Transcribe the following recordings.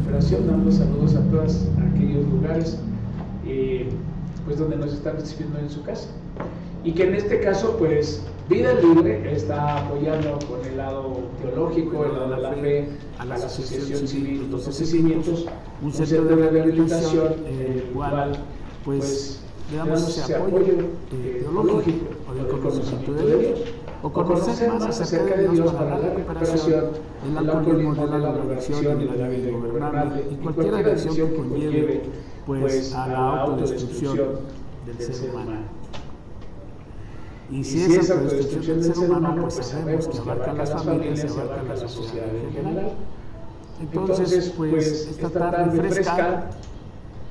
recuperación, dando saludos a todos aquellos lugares pues donde nos están recibiendo en su casa. Y que en este caso, pues, Vida Libre está apoyando con el lado teológico, el lado de la fe, a la Asociación Civil Los 12 Cimientos, un centro de rehabilitación, el cual, pues, le damos ese apoyo teológico o del conocimiento de Dios, o conocer más acerca de Dios para la recuperación, el alcoholismo, de la drogadicción y de la vida ingobernable, y cualquier adicción que conlleve, pues, a la autodestrucción del ser humano. Y si esa autodestrucción del ser humano, pues sabemos que abarca a las familias y abarca a la sociedad en general. Entonces, pues, esta tarde fresca,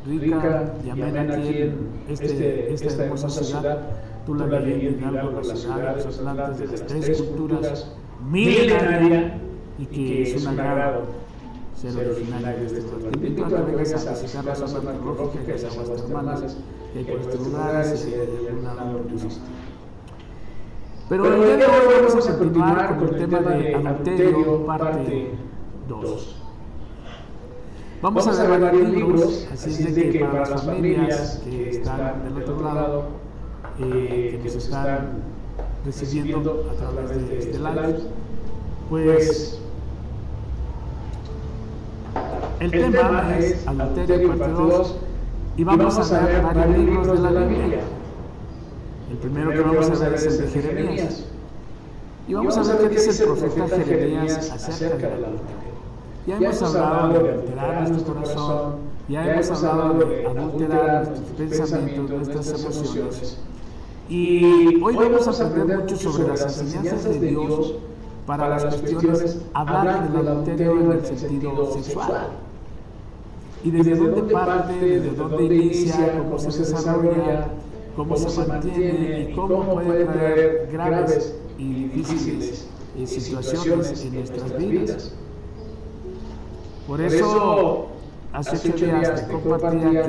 rica y amena aquí en esta hermosa ciudad, Tula de Hidalgo, la ciudad de los Atlantes, de las tres culturas, milenaria, y que es un agrado ser originario de este lugar. Te invito a que vengas a visitar la zona arqueológica, que es Aguas Termales, que hay por estos lugares y de alguna lado turística. Pero el día de hoy vamos a continuar con el tema de adulterio, parte 2. Vamos a ver varios libros, así es de que para las familias que están del otro lado, que nos están recibiendo a través de este live, pues el tema es adulterio, parte 2, y vamos a ver varios libros de la Biblia. El primero que vamos a ver es el de Jeremías. Y vamos a ver qué dice el profeta Jeremías acerca del adulterio. Ya hemos hablado de adulterar nuestro corazón, ya hemos hablado de adulterar nuestros pensamientos, nuestras emociones. Y hoy vamos a aprender mucho sobre las enseñanzas de Dios para las cuestiones, hablar del adulterio en el sentido sexual. Y desde dónde parte, desde dónde inicia, cómo se desarrolla, cómo se mantiene y cómo puede traer graves y difíciles situaciones en nuestras vidas. Por eso, hace 8 días te compartía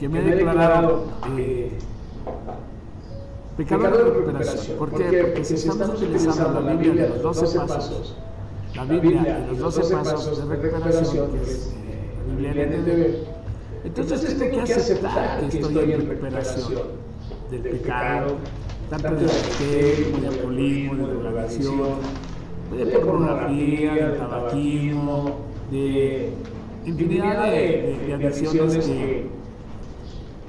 que me he declarado pecador de recuperación. ¿Por qué? Porque si estamos utilizando la Biblia de los 12 pasos, la Biblia de los 12 pasos de recuperación, que es la Biblia NTV, entonces tengo que aceptar que estoy en recuperación del pecado, tanto de adulterio como de alcoholismo, de drogadicción, de pornografía, de tabaquismo, de infinidad de adicciones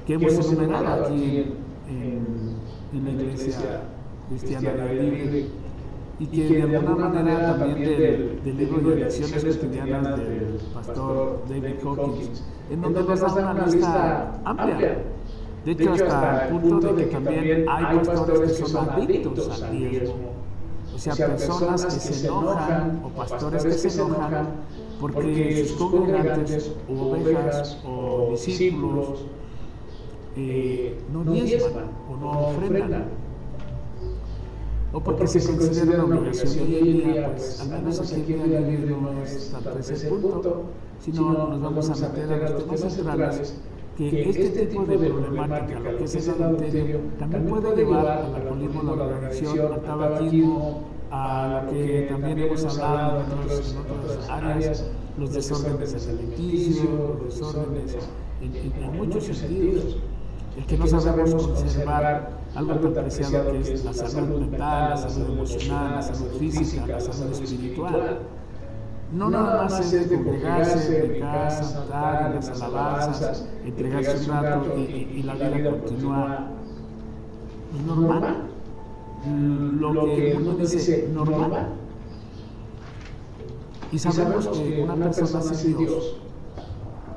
que hemos enumerado aquí en la Iglesia Cristiana Libre, y que de alguna manera también del libro de adicciones cotidianas del pastor David Hawkins, en donde nos da una lista amplia. De hecho, hasta el punto de que también hay pastores que son adictos al diezmo. O sea, personas que se enojan, o pastores que se enojan, porque sus congregantes, o ovejas, o discípulos, no diezman, o no ofrendan. O porque se considera una obligación. Y hoy en día, pues, al menos aquí en Vida Libre no es tanto ese punto, sino nos vamos a meter a los temas centrales, que este tipo de problemática, lo que es el adulterio, también puede llevar al alcoholismo, a la drogadicción, al tabaquismo, a lo que también hemos hablado en otras áreas, los desórdenes alimenticios, los desórdenes en muchos sentidos. El que no sabemos conservar algo tan preciado que es la salud mental, la salud emocional, la salud física, la salud espiritual. No nada más es de congregarse, predicar, cantar, las alabanzas, entregarse un rato y la vida continúa normal. Lo que el mundo dice normal. Y sabemos que una persona sin Dios,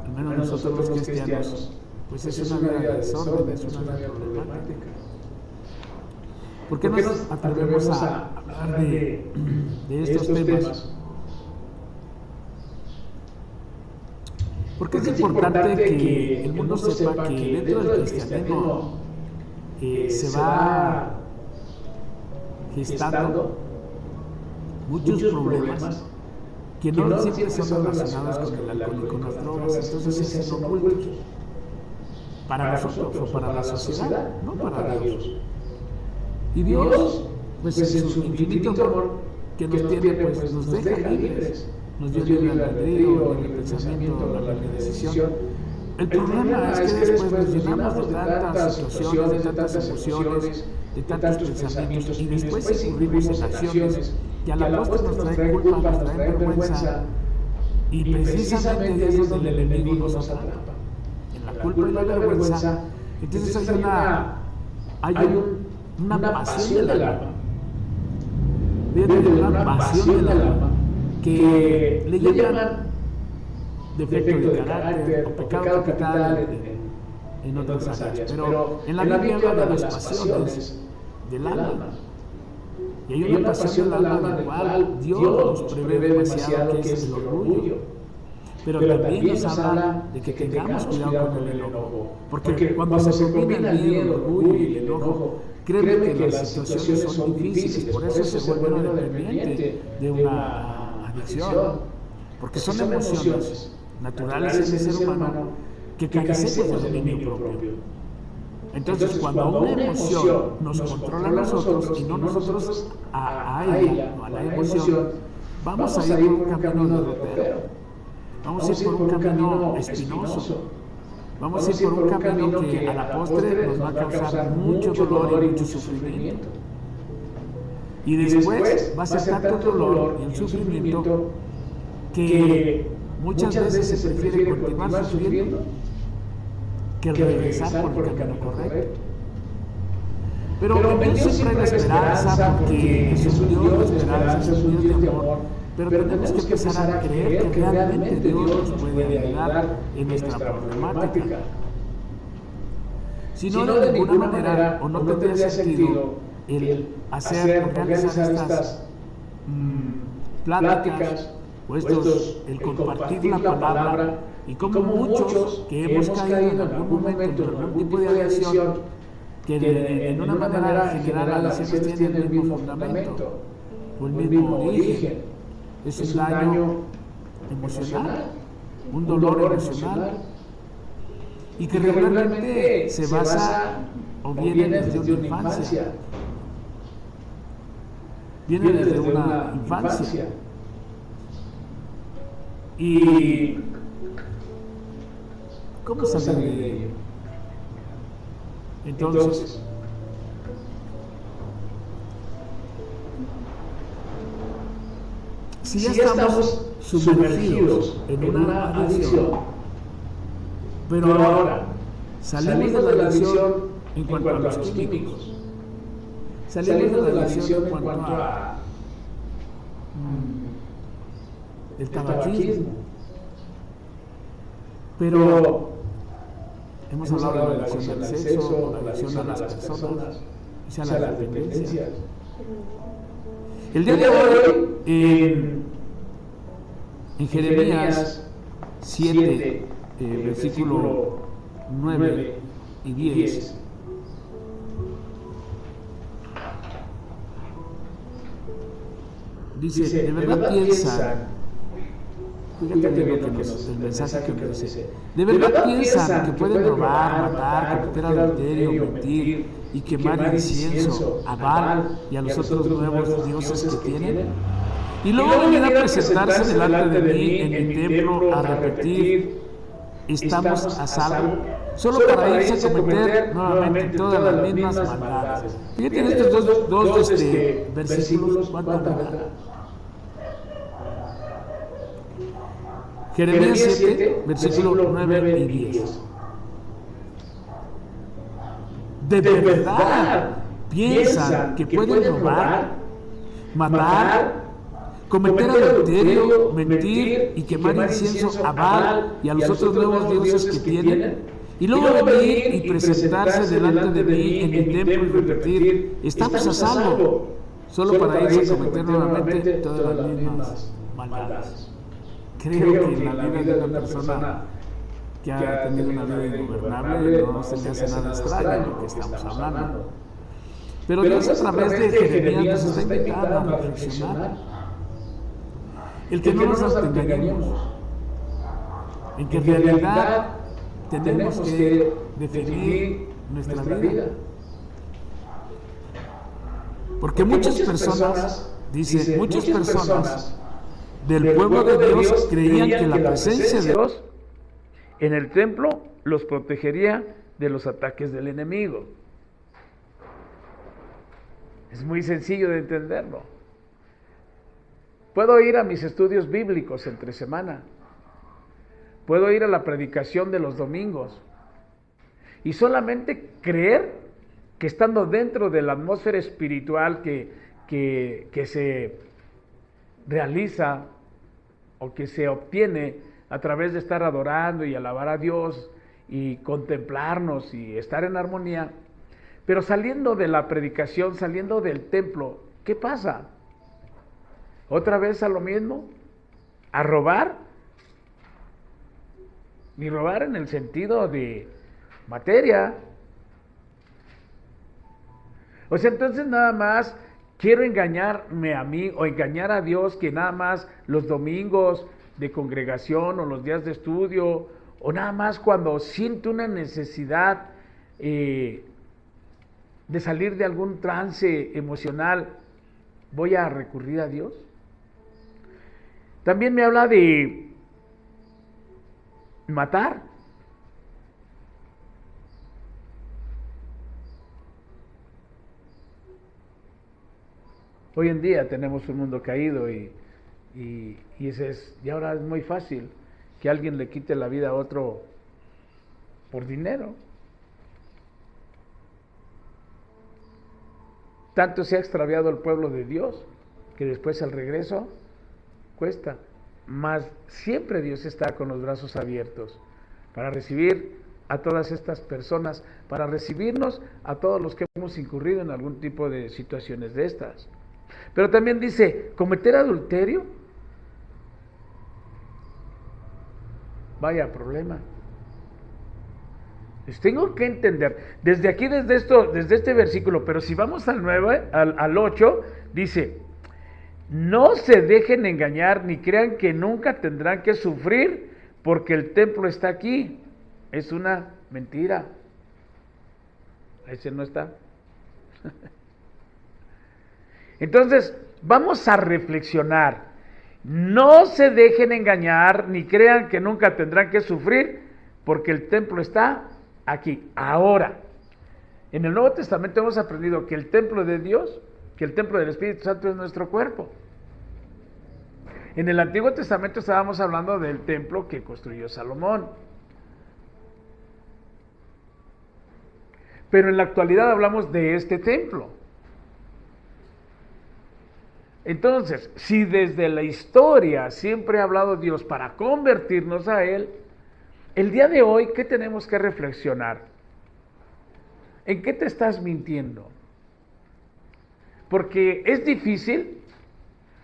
al menos nosotros los cristianos, pues es una vida de desorden, es una vida problemática. ¿Por qué nos atrevemos a hablar de estos temas? Porque es importante que el mundo sepa que dentro del cristianismo se va gestando muchos problemas que no siempre son relacionados con el alcohol y con las drogas. Entonces es ocultos para nosotros o para la sociedad, no para Dios. Y Dios, pues en su infinito amor que nos tiene, pues nos deja libres. nos dio libre albedrío, libre pensamiento, la libre decisión. El problema es que después nos llenamos de tantas situaciones, de tantas emociones, de tantos pensamientos, y después incurrimos en acciones que a la postre nos traen culpa, nos traen vergüenza, y precisamente ahí es donde el enemigo nos atrapa, en la culpa y la vergüenza. Entonces hay una pasión del alma, una pasión del alma que le llaman defecto de carácter o pecado capital en otras áreas, pero en la Biblia habla de las pasiones del alma. Y hay una pasión del alma del cual Dios nos prevé demasiado, que es el orgullo. Pero también nos habla de que tengamos cuidado con el enojo, porque cuando se combina el miedo, el orgullo y el enojo, créeme que las situaciones son difíciles. Por eso se vuelve uno dependiente de una adicción, porque son emociones naturales en el ser humano que carecemos de dominio propio. Entonces, cuando una emoción nos controla a nosotros y no nosotros a ella o a la emoción, vamos a ir por un camino derrotero. Vamos a ir por un camino espinoso. Vamos a ir por un camino que a la postre nos va a causar mucho dolor y mucho sufrimiento. Y después va a ser tanto dolor y el sufrimiento que muchas veces se prefiere continuar sufriendo que regresar por el camino correcto. Pero en Dios siempre hay la esperanza, porque es un Dios de esperanza, es un Dios de amor. Pero tenemos que empezar a creer que realmente Dios nos puede ayudar en nuestra problemática. Si no, de ninguna manera, o no tendría sentido el realizar estas pláticas, o el compartir la palabra, y como muchos que hemos caído en algún momento en algún tipo de adicción, que en una manera general la ciencia tiene el mismo fundamento, o el mismo origen. Es un daño emocional, un dolor emocional, y que regularmente se basa o viene desde una infancia. Viene desde una infancia. ¿Y cómo salir de ello? Entonces, si ya estamos sumergidos en una adicción, pero ahora salimos de la adicción en cuanto a los químicos, salimos de la adicción en cuanto a el tabaquismo, pero hemos hablado de la adicción al sexo, la adicción a las personas, o sea, la dependencia. El día de hoy, en Jeremías 7, versículo 9 y 10, dice, de verdad piensan, fíjate bien el mensaje que nos dice, de verdad piensan que pueden robar, matar, cometer adulterio, mentir y quemar incienso a Baal y a los otros nuevos dioses que tienen, y luego venir a presentarse delante de mí en mi templo a repetir, estamos a salvo, solo para irse a cometer nuevamente todas las mismas maldades. Fíjate en estos dos versículos, ¿cuánta verdad? Jeremías 7, versículos 9 y 10. De verdad piensan que pueden robar, matar, cometer adulterio, mentir y quemar incienso a Baal y a los otros nuevos dioses que tienen, y luego venir y presentarse delante de mí en mi templo y repetir, estamos a salvo, solo para irse a cometer nuevamente todas las mismas maldades. Creo que en la vida de una persona que ha tenido una vida ingobernable no se le hace nada extraño lo que estamos hablando. Pero Dios a través de Jeremías nos está invitando a reflexionar. El que no nos engañemos, en que en realidad tenemos que definir nuestra vida. Porque muchas personas, dicen, muchas personas del pueblo de Dios creían que la presencia de Dios en el templo los protegería de los ataques del enemigo. Es muy sencillo de entenderlo. Puedo ir a mis estudios bíblicos entre semana. Puedo ir a la predicación de los domingos. Y solamente creer que estando dentro de la atmósfera espiritual que se realiza o que se obtiene a través de estar adorando y alabar a Dios y contemplarnos y estar en armonía, pero saliendo de la predicación, saliendo del templo, ¿qué pasa? ¿Otra vez a lo mismo? ¿A robar? Ni robar en el sentido de materia. O sea, entonces nada más quiero engañarme a mí o engañar a Dios que nada más los domingos de congregación o los días de estudio o nada más cuando siento una necesidad de salir de algún trance emocional voy a recurrir a Dios. También me habla de matar. Hoy en día tenemos un mundo caído y ahora es muy fácil que alguien le quite la vida a otro por dinero. Tanto se ha extraviado el pueblo de Dios que después el regreso cuesta. Mas siempre Dios está con los brazos abiertos para recibir a todas estas personas, para recibirnos a todos los que hemos incurrido en algún tipo de situaciones de estas. Pero también dice, cometer adulterio, vaya problema. Pues tengo que entender, desde aquí, desde este versículo, pero si vamos al 9, al 8, dice, no se dejen engañar ni crean que nunca tendrán que sufrir porque el templo está aquí. Es una mentira. Ese no está. Entonces, vamos a reflexionar. No se dejen engañar ni crean que nunca tendrán que sufrir porque el templo está aquí. Ahora, en el Nuevo Testamento hemos aprendido que el templo de Dios, que el templo del Espíritu Santo es nuestro cuerpo. En el Antiguo Testamento estábamos hablando del templo que construyó Salomón. Pero en la actualidad hablamos de este templo. Entonces, si desde la historia siempre ha hablado Dios para convertirnos a Él, el día de hoy, ¿qué tenemos que reflexionar? ¿En qué te estás mintiendo? Porque es difícil,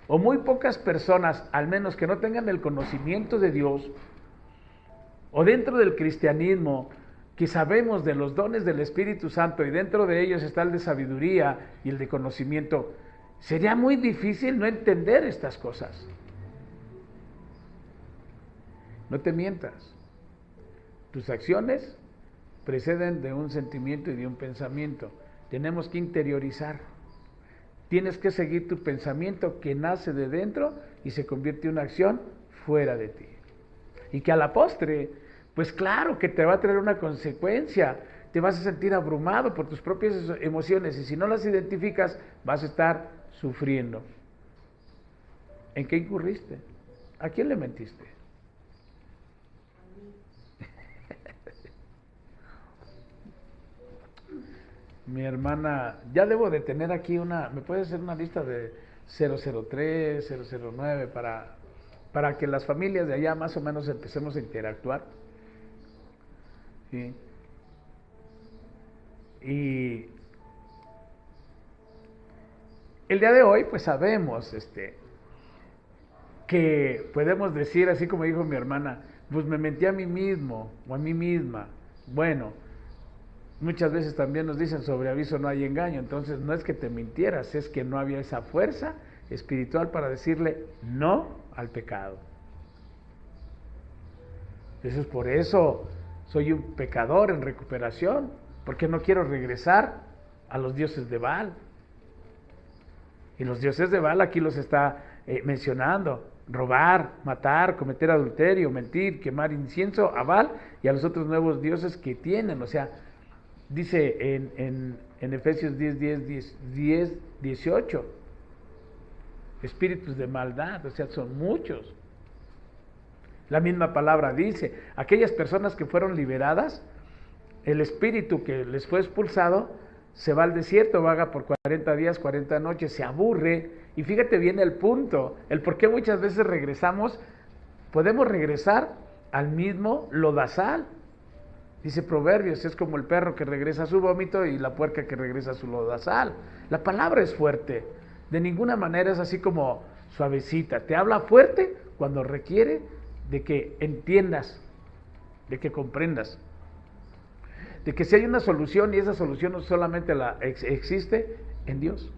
o muy pocas personas, al menos que no tengan el conocimiento de Dios, o dentro del cristianismo, que sabemos de los dones del Espíritu Santo, y dentro de ellos está el de sabiduría y el de conocimiento, sería muy difícil no entender estas cosas. No te mientas. Tus acciones preceden de un sentimiento y de un pensamiento. Tenemos que interiorizar. Tienes que seguir tu pensamiento que nace de dentro y se convierte en una acción fuera de ti. Y que a la postre, pues claro que te va a traer una consecuencia. Te vas a sentir abrumado por tus propias emociones y si no las identificas, vas a estar sufriendo. ¿En qué incurriste? ¿A quién le mentiste? Mi hermana, ya debo de tener aquí ¿me puedes hacer una lista de 003, 009 para que las familias de allá más o menos empecemos a interactuar? ¿Sí? Y el día de hoy pues sabemos que podemos decir, así como dijo mi hermana, pues me mentí a mí mismo o a mí misma. Bueno, muchas veces también nos dicen sobre aviso no hay engaño, entonces no es que te mintieras, es que no había esa fuerza espiritual para decirle no al pecado. Eso es por eso soy un pecador en recuperación, porque no quiero regresar a los dioses de Baal. Y los dioses de Baal aquí los está mencionando. robar, matar, cometer adulterio, mentir, quemar incienso a Baal y a los otros nuevos dioses que tienen. O sea, dice en Efesios 18, espíritus de maldad, o sea, son muchos. La misma palabra dice, aquellas personas que fueron liberadas, el espíritu que les fue expulsado, se va al desierto, vaga por 40 días, 40 noches, se aburre, y fíjate bien el punto, el por qué muchas veces regresamos, podemos regresar al mismo lodazal. Dice Proverbios, es como el perro que regresa a su vómito y la puerca que regresa a su lodazal. La palabra es fuerte, de ninguna manera es así como suavecita, te habla fuerte cuando requiere de que entiendas, de que comprendas, de que si hay una solución y esa solución no solamente existe en Dios.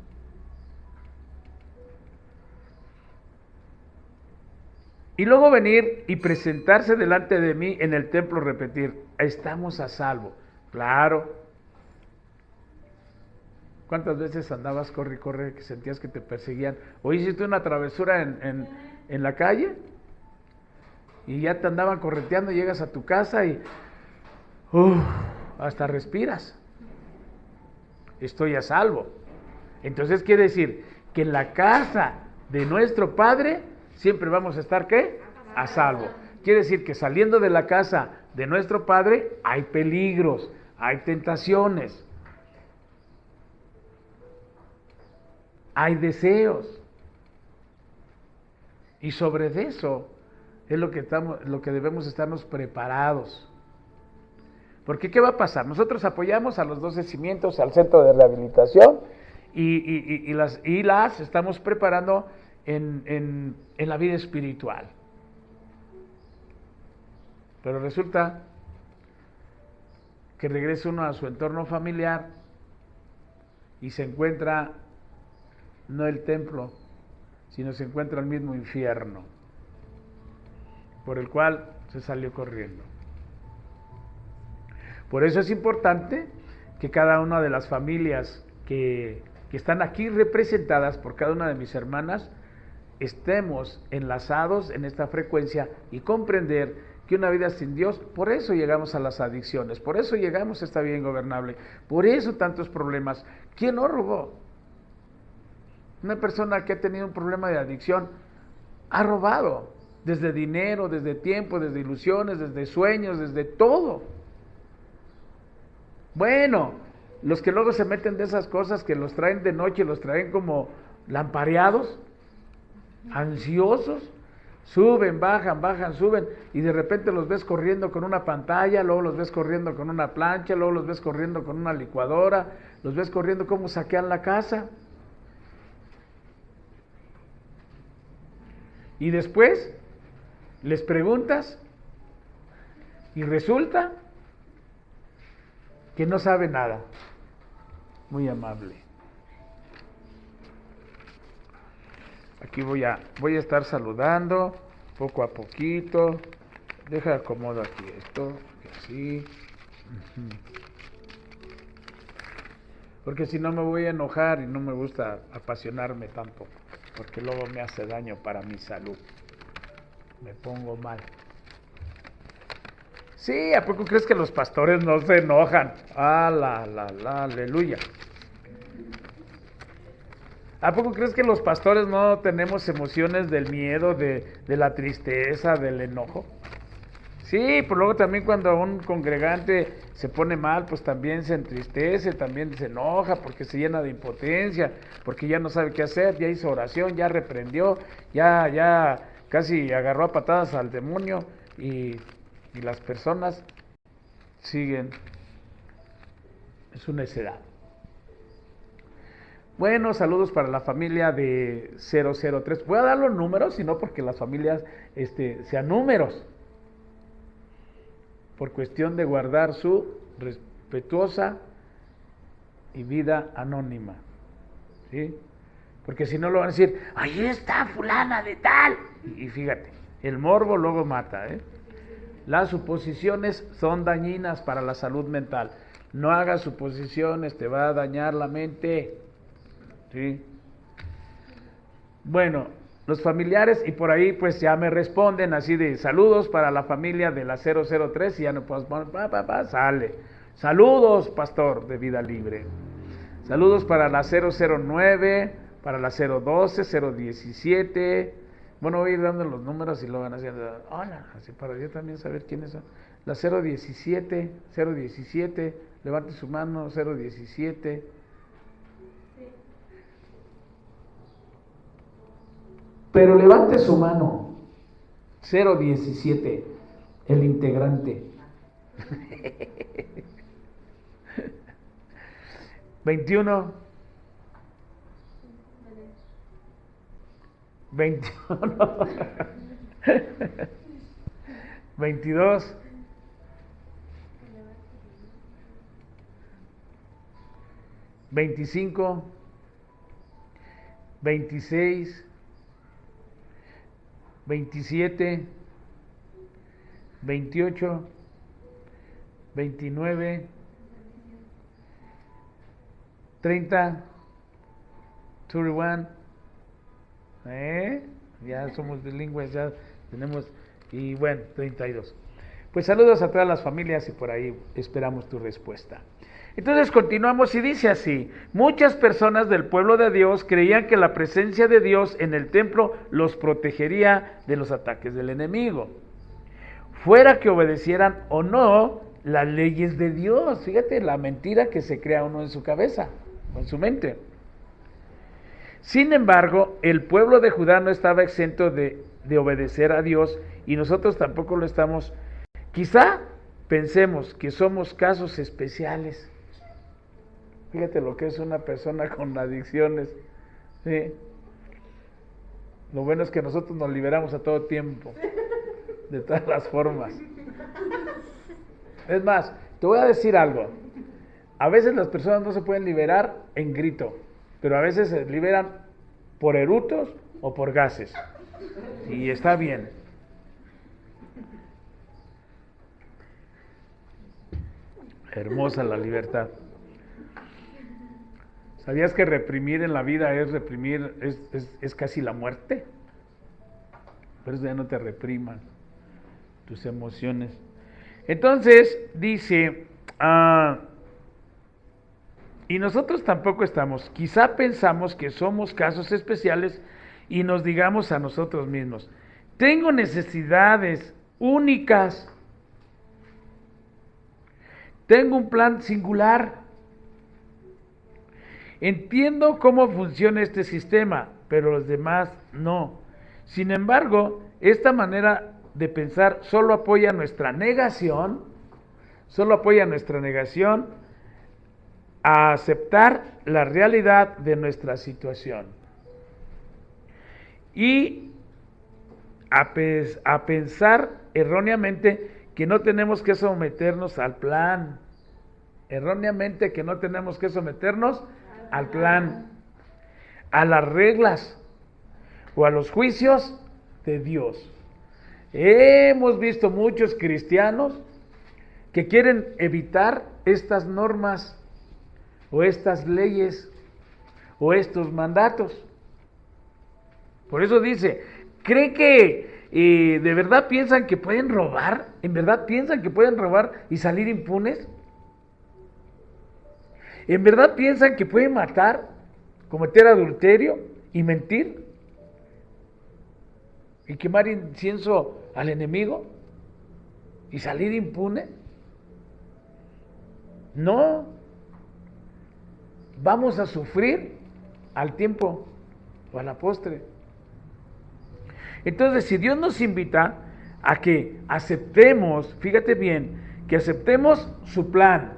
Y luego venir y presentarse delante de mí en el templo, repetir, estamos a salvo. Claro. ¿Cuántas veces andabas corre y corre que sentías que te perseguían? ¿O hiciste una travesura en la calle? Y ya te andaban correteando, llegas a tu casa y hasta respiras. Estoy a salvo. Entonces quiere decir que en la casa de nuestro Padre siempre vamos a estar, ¿qué? A salvo. Quiere decir que saliendo de la casa de nuestro Padre hay peligros, hay tentaciones, hay deseos. Y sobre eso es lo que debemos estarnos preparados. Porque ¿qué va a pasar? Nosotros apoyamos a los 12 cimientos, al centro de rehabilitación y las estamos preparando en la vida espiritual. Pero resulta que regresa uno a su entorno familiar y se encuentra no el templo, sino se encuentra el mismo infierno, por el cual se salió corriendo. Por eso es importante que cada una de las familias que están aquí representadas por cada una de mis hermanas, estemos enlazados en esta frecuencia y comprender que una vida sin Dios, por eso llegamos a las adicciones, por eso llegamos a esta vida ingobernable, por eso tantos problemas. ¿Quién no robó? Una persona que ha tenido un problema de adicción ha robado, desde dinero, desde tiempo, desde ilusiones, desde sueños, desde todo. Bueno, los que luego se meten de esas cosas, que los traen de noche, los traen como lampareados, ansiosos, suben, bajan, suben, y de repente los ves corriendo con una pantalla, luego los ves corriendo con una plancha, luego los ves corriendo con una licuadora, los ves corriendo cómo saquean la casa. Y después les preguntas y resulta que no sabe nada. Muy amable. Aquí voy a estar saludando poco a poquito. Deja acomodo aquí esto, así. Porque si no me voy a enojar y no me gusta apasionarme tanto, porque luego me hace daño para mi salud. Me pongo mal. Sí, ¿a poco crees que los pastores no se enojan? Aleluya. ¿A poco crees que los pastores no tenemos emociones del miedo, de la tristeza, del enojo? Sí, pero luego también cuando un congregante se pone mal, pues también se entristece, también se enoja, porque se llena de impotencia, porque ya no sabe qué hacer, ya hizo oración, ya reprendió, ya casi agarró a patadas al demonio y las personas siguen en su necedad. Bueno, saludos para la familia de 003. Voy a dar los números, sino porque las familias sean números, por cuestión de guardar su respetuosa y vida anónima, ¿sí? Porque si no lo van a decir, ahí está fulana de tal, y fíjate, el morbo luego mata, ¿eh? Las suposiciones son dañinas para la salud mental. No hagas suposiciones, te va a dañar la mente, ¿sí? Bueno, los familiares, y por ahí pues ya me responden así de saludos para la familia de la 003, y ya no puedo poner, sale. Saludos, pastor de Vida Libre. Saludos para la 009, para la 012, 017. Bueno, voy a ir dando los números y lo van haciendo. Hola, así para yo también saber quiénes son. La 017, 017, levante su mano, 017. Pero levante su mano, 017, el integrante. 21, 21, 22, 25, 26, 27, 28, 29, 30, 31, ya somos bilingües, ya tenemos, y bueno, 32. Pues saludos a todas las familias y por ahí esperamos tu respuesta. Entonces continuamos y dice así: muchas personas del pueblo de Dios creían que la presencia de Dios en el templo los protegería de los ataques del enemigo, fuera que obedecieran o no las leyes de Dios. Fíjate la mentira que se crea uno en su cabeza, en su mente. Sin embargo, el pueblo de Judá no estaba exento de obedecer a Dios, y nosotros tampoco lo estamos. Quizá pensemos que somos casos especiales. Fíjate lo que es una persona con adicciones, ¿sí? Lo bueno es que nosotros nos liberamos a todo tiempo, de todas las formas. Es más, te voy a decir algo. A veces las personas no se pueden liberar en grito, pero a veces se liberan por eructos o por gases. Y está bien. Hermosa la libertad. ¿Sabías que reprimir en la vida es reprimir, es casi la muerte? Por eso ya no te repriman tus emociones. Entonces dice, y nosotros tampoco estamos. Quizá pensamos que somos casos especiales y nos digamos a nosotros mismos: tengo necesidades únicas, tengo un plan singular, entiendo cómo funciona este sistema, pero los demás no. Sin embargo, esta manera de pensar solo apoya nuestra negación a aceptar la realidad de nuestra situación y a pensar erróneamente que no tenemos que someternos al plan. Erróneamente que no tenemos que someternos al plan, a las reglas o a los juicios de Dios. Hemos visto muchos cristianos que quieren evitar estas normas o estas leyes o estos mandatos. Por eso dice, ¿creen que de verdad piensan que pueden robar? ¿En verdad piensan que pueden robar y salir impunes? ¿En verdad piensan que pueden matar, cometer adulterio y mentir? ¿Y quemar incienso al enemigo y salir impune? No. Vamos a sufrir al tiempo o a la postre. Entonces, si Dios nos invita a que aceptemos, fíjate bien, que aceptemos su plan,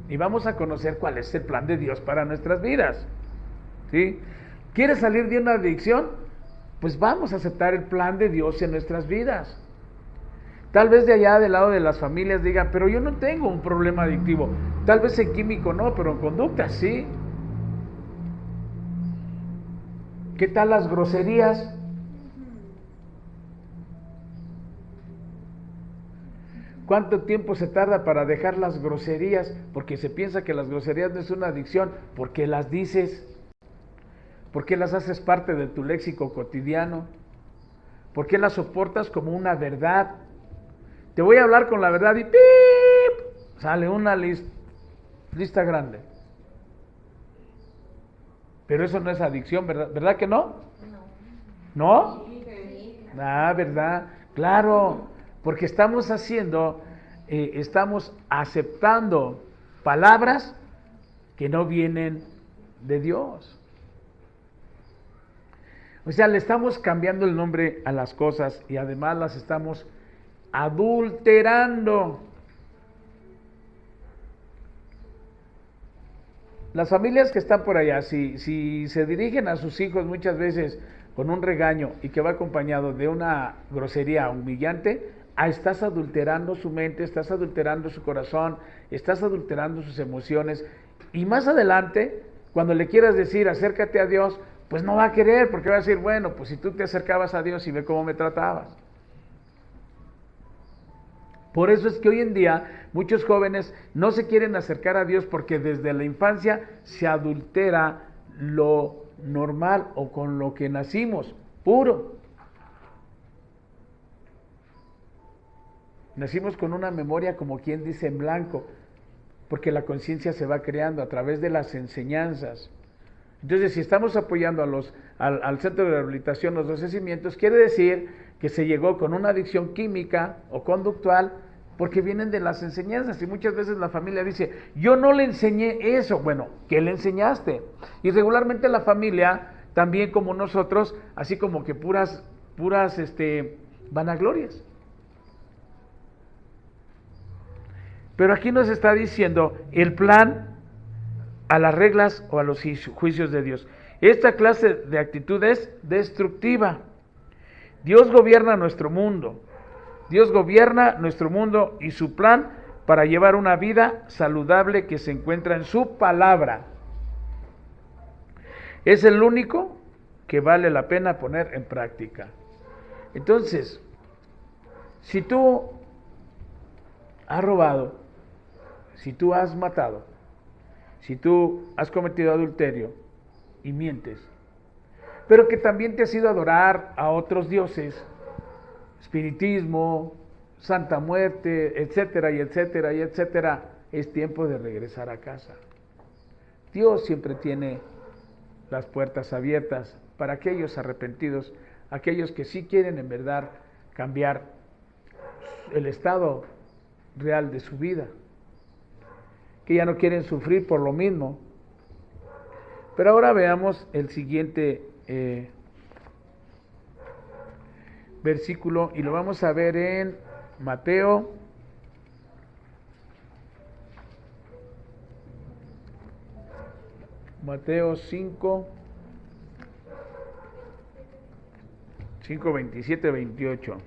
y vamos a conocer cuál es el plan de Dios para nuestras vidas, ¿sí? ¿Quieres salir de una adicción? Pues vamos a aceptar el plan de Dios en nuestras vidas. Tal vez de allá del lado de las familias digan, pero yo no tengo un problema adictivo. Tal vez en químico no, pero en conducta sí. ¿Qué tal las groserías? ¿Cuánto tiempo se tarda para dejar las groserías? Porque se piensa que las groserías no es una adicción, porque las dices, ¿Por qué las haces parte de tu léxico cotidiano? ¿Por qué las soportas como una verdad? Te voy a hablar con la verdad y ¡pip! Sale una lista grande. Pero eso no es adicción, ¿verdad? ¿Verdad que no? ¿No? Ah, ¿verdad? Claro, porque estamos estamos aceptando palabras que no vienen de Dios. O sea, le estamos cambiando el nombre a las cosas y además las estamos adulterando. Las familias que están por allá, si se dirigen a sus hijos muchas veces con un regaño y que va acompañado de una grosería humillante, estás adulterando su mente, estás adulterando su corazón, estás adulterando sus emociones, y más adelante, cuando le quieras decir acércate a Dios, pues no va a querer, porque va a decir, bueno, pues si tú te acercabas a Dios y ve cómo me tratabas. Por eso es que hoy en día muchos jóvenes no se quieren acercar a Dios porque desde la infancia se adultera lo normal o con lo que nacimos, puro. Nacimos con una memoria, como quien dice, en blanco, porque la conciencia se va creando a través de las enseñanzas. Entonces, si estamos apoyando al centro de rehabilitación, los 12 cimientos, quiere decir que se llegó con una adicción química o conductual porque vienen de las enseñanzas, y muchas veces la familia dice, yo no le enseñé eso. Bueno, ¿qué le enseñaste? Y regularmente la familia, también como nosotros, así como que puras vanaglorias. Pero aquí nos está diciendo el plan a las reglas o a los juicios de Dios. Esta clase de actitud es destructiva. Dios gobierna nuestro mundo. Dios gobierna nuestro mundo y su plan para llevar una vida saludable que se encuentra en su palabra. Es el único que vale la pena poner en práctica. Entonces, si tú has robado, si tú has matado, si tú has cometido adulterio y mientes, pero que también te has ido a adorar a otros dioses, espiritismo, Santa Muerte, etcétera, y etcétera, y etcétera, es tiempo de regresar a casa. Dios siempre tiene las puertas abiertas para aquellos arrepentidos, aquellos que sí quieren en verdad cambiar el estado real de su vida, que ya no quieren sufrir por lo mismo. Pero ahora veamos el siguiente versículo, y lo vamos a ver en Mateo 5, 27, 28.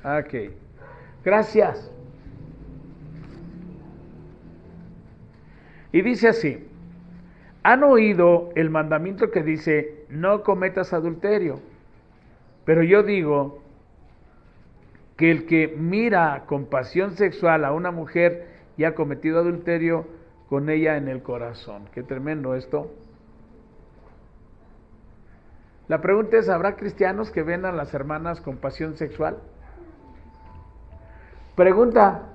Ok, gracias. Y dice así: han oído el mandamiento que dice, no cometas adulterio. Pero yo digo que el que mira con pasión sexual a una mujer ya ha cometido adulterio con ella en el corazón. Qué tremendo esto. La pregunta es, ¿habrá cristianos que ven a las hermanas con pasión sexual? Pregunta.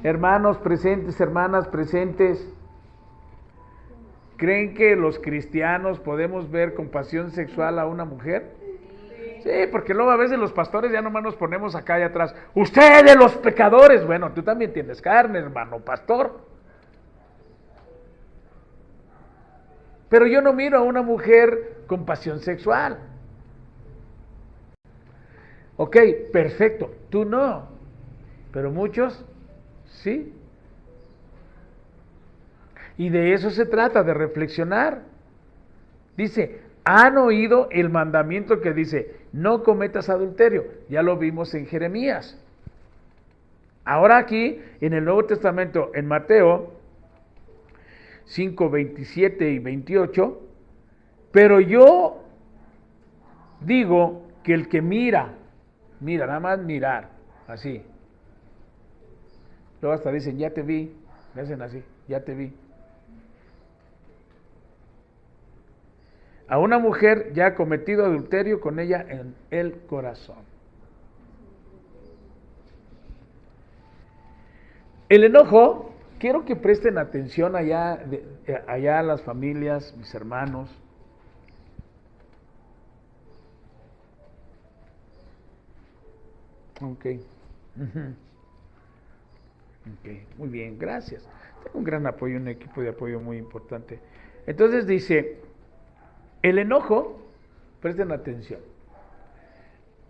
Hermanos presentes, hermanas presentes, ¿creen que los cristianos podemos ver con pasión sexual a una mujer? Sí, porque luego a veces los pastores ya nomás nos ponemos acá y atrás. ¡Ustedes los pecadores! Bueno, tú también tienes carne, hermano pastor. Pero yo no miro a una mujer con pasión sexual. Ok, perfecto, tú no, pero muchos sí. Y de eso se trata, de reflexionar. Dice, han oído el mandamiento que dice, no cometas adulterio. Ya lo vimos en Jeremías. Ahora aquí, en el Nuevo Testamento, en Mateo 5, 27 y 28, pero yo digo que el que mira, nada más mirar, así. Luego hasta dicen, ya te vi, me hacen así, ya te vi. a una mujer ya ha cometido adulterio con ella en el corazón. El enojo, quiero que presten atención allá las familias, mis hermanos. Ok. Ok, muy bien, gracias. Tengo un gran apoyo, un equipo de apoyo muy importante. Entonces dice, el enojo, presten atención.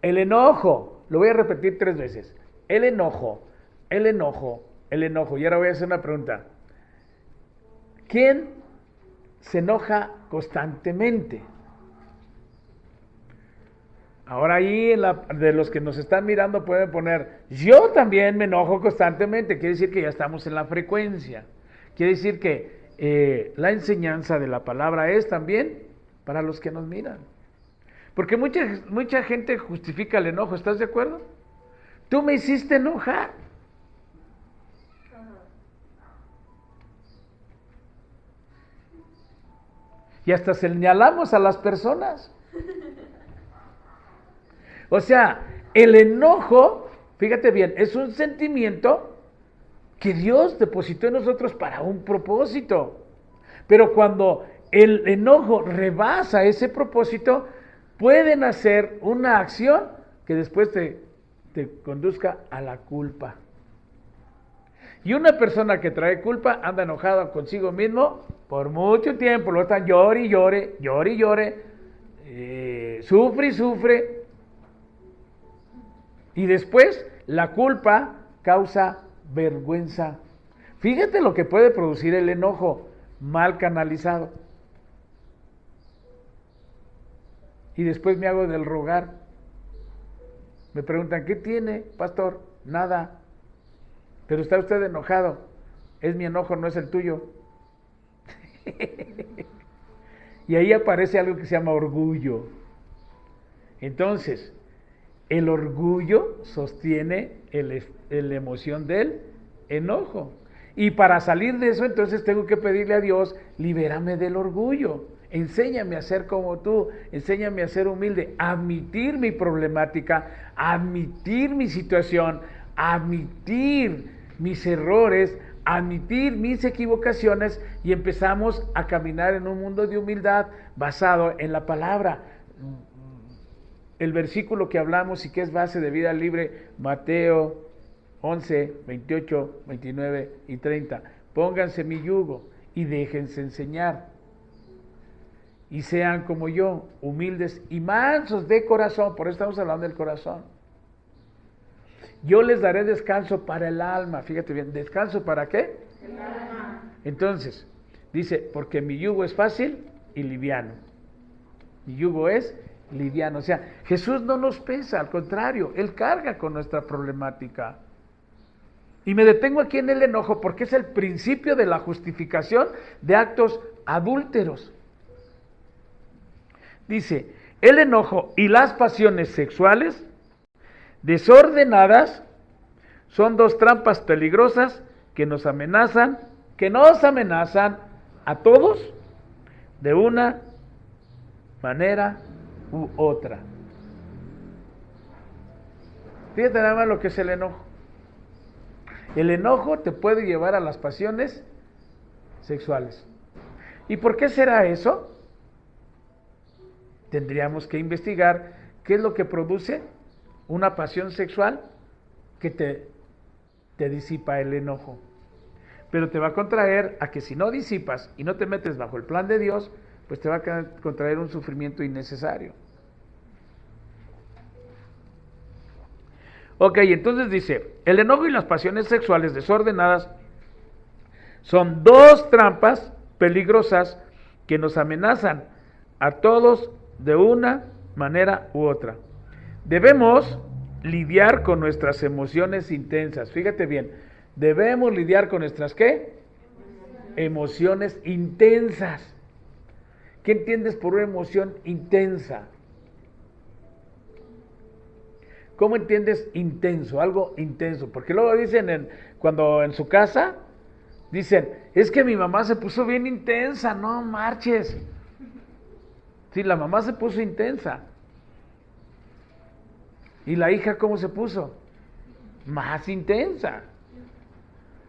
El enojo, lo voy a repetir 3 veces. El enojo, el enojo, el enojo. Y ahora voy a hacer una pregunta. ¿Quién se enoja constantemente? Ahora ahí de los que nos están mirando pueden poner, yo también me enojo constantemente. Quiere decir que ya estamos en la frecuencia. Quiere decir que la enseñanza de la palabra es también para los que nos miran. Porque mucha gente justifica el enojo, ¿estás de acuerdo? Tú me hiciste enojar. Y hasta señalamos a las personas. O sea, el enojo, fíjate bien, es un sentimiento que Dios depositó en nosotros para un propósito. Pero cuando el enojo rebasa ese propósito, pueden hacer una acción que después te conduzca a la culpa. Y una persona que trae culpa anda enojada consigo mismo por mucho tiempo, luego está llore y llore, llore y llore, sufre y sufre. Y después la culpa causa vergüenza. Fíjate lo que puede producir el enojo mal canalizado. Y después me hago del rogar. Me preguntan, ¿qué tiene, pastor? Nada. Pero está usted enojado. Es mi enojo, no es el tuyo. Y ahí aparece algo que se llama orgullo. Entonces, el orgullo sostiene la emoción del enojo. Y para salir de eso, entonces tengo que pedirle a Dios, libérame del orgullo. Enséñame a ser como tú, enséñame a ser humilde, a admitir mi problemática, a admitir mi situación, a admitir mis errores, a admitir mis equivocaciones y empezamos a caminar en un mundo de humildad basado en la palabra. El versículo que hablamos y que es base de vida libre, Mateo 11, 28, 29 y 30. Pónganse mi yugo y déjense enseñar. Y sean como yo, humildes y mansos de corazón. Por eso estamos hablando del corazón. Yo les daré descanso para el alma. Fíjate bien, ¿descanso para qué? El alma. Entonces, dice, porque mi yugo es fácil y liviano. Mi yugo es liviano. O sea, Jesús no nos pesa, al contrario, Él carga con nuestra problemática. Y me detengo aquí en el enojo porque es el principio de la justificación de actos adúlteros. Dice, el enojo y las pasiones sexuales desordenadas son 2 trampas peligrosas que nos amenazan a todos de una manera u otra. Fíjate nada más lo que es el enojo. El enojo te puede llevar a las pasiones sexuales. ¿Y por qué será eso? Tendríamos que investigar qué es lo que produce una pasión sexual que te disipa el enojo. Pero te va a contraer a que si no disipas y no te metes bajo el plan de Dios, pues te va a contraer un sufrimiento innecesario. Ok, entonces dice, el enojo y las pasiones sexuales desordenadas son 2 trampas peligrosas que nos amenazan a todos de una manera u otra. Debemos lidiar con nuestras emociones intensas. Fíjate bien, debemos lidiar con nuestras ¿qué? Emociones intensas. ¿Qué entiendes por una emoción intensa? ¿Cómo entiendes intenso? Algo intenso. Porque luego dicen, cuando en su casa, dicen, es que mi mamá se puso bien intensa, no marches. Sí, la mamá se puso intensa. ¿Y la hija cómo se puso? Más intensa.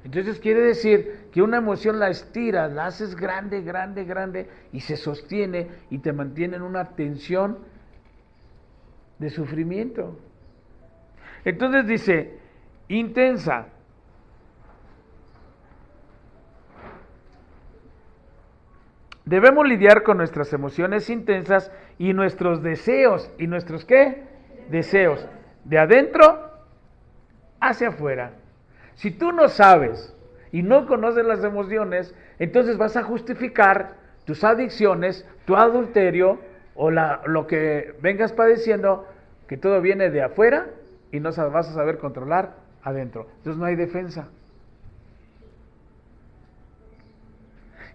Entonces quiere decir que una emoción la estiras, la haces grande, grande, grande y se sostiene y te mantiene en una tensión de sufrimiento. Entonces dice, intensa. Debemos lidiar con nuestras emociones intensas y nuestros deseos. ¿Y nuestros qué? Deseos. De adentro hacia afuera. Si tú no sabes y no conoces las emociones, entonces vas a justificar tus adicciones, tu adulterio o lo que vengas padeciendo, que todo viene de afuera y no vas a saber controlar adentro. Entonces no hay defensa.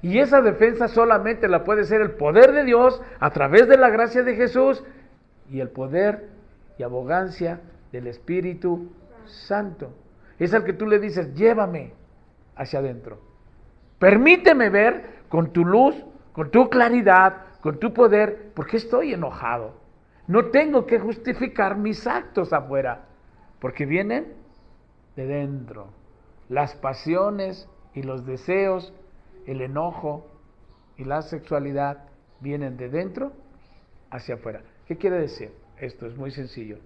Y esa defensa solamente la puede ser el poder de Dios a través de la gracia de Jesús y el poder y abogancia del Espíritu Santo. Es al que tú le dices, llévame hacia adentro. Permíteme ver con tu luz, con tu claridad, con tu poder, porque estoy enojado. No tengo que justificar mis actos afuera, porque vienen de dentro. Las pasiones y los deseos, el enojo y la sexualidad vienen de dentro hacia afuera. ¿Qué quiere decir? Esto es muy sencillo.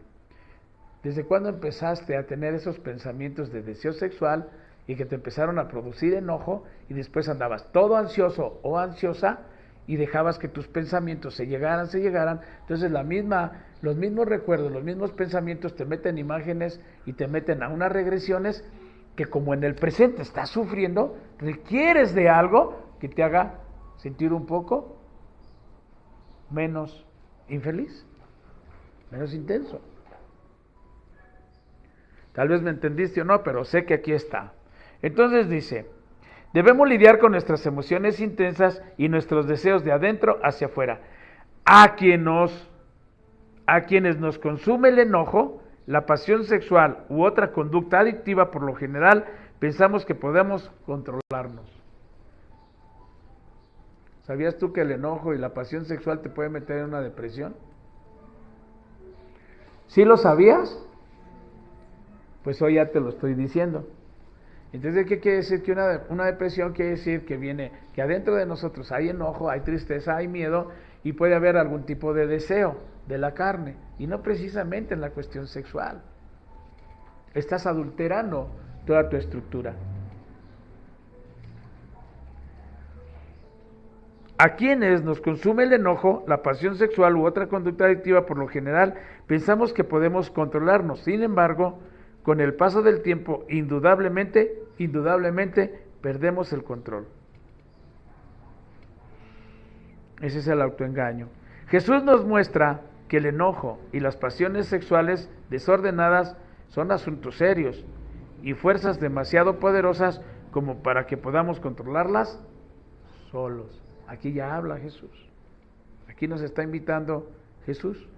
¿Desde cuándo empezaste a tener esos pensamientos de deseo sexual y que te empezaron a producir enojo y después andabas todo ansioso o ansiosa y dejabas que tus pensamientos se llegaran? Entonces los mismos recuerdos, los mismos pensamientos te meten imágenes y te meten a unas regresiones que como en el presente estás sufriendo, requieres de algo que te haga sentir un poco menos infeliz, menos intenso. Tal vez me entendiste o no, pero sé que aquí está. Entonces dice, debemos lidiar con nuestras emociones intensas y nuestros deseos de adentro hacia afuera. A quienes nos consume el enojo, la pasión sexual u otra conducta adictiva, por lo general, pensamos que podemos controlarnos. ¿Sabías tú que el enojo y la pasión sexual te pueden meter en una depresión? ¿Sí lo sabías? Pues hoy ya te lo estoy diciendo. Entonces, ¿qué quiere decir? Que una depresión quiere decir que adentro de nosotros hay enojo, hay tristeza, hay miedo y puede haber algún tipo de deseo de la carne y no precisamente en la cuestión sexual. Estás adulterando toda tu estructura. A quienes nos consume el enojo, la pasión sexual u otra conducta adictiva, por lo general, pensamos que podemos controlarnos. Sin embargo, con el paso del tiempo, indudablemente, perdemos el control. Ese es el autoengaño. Jesús nos muestra que el enojo y las pasiones sexuales desordenadas son asuntos serios y fuerzas demasiado poderosas como para que podamos controlarlas solos. Aquí ya habla Jesús. Aquí nos está invitando Jesús.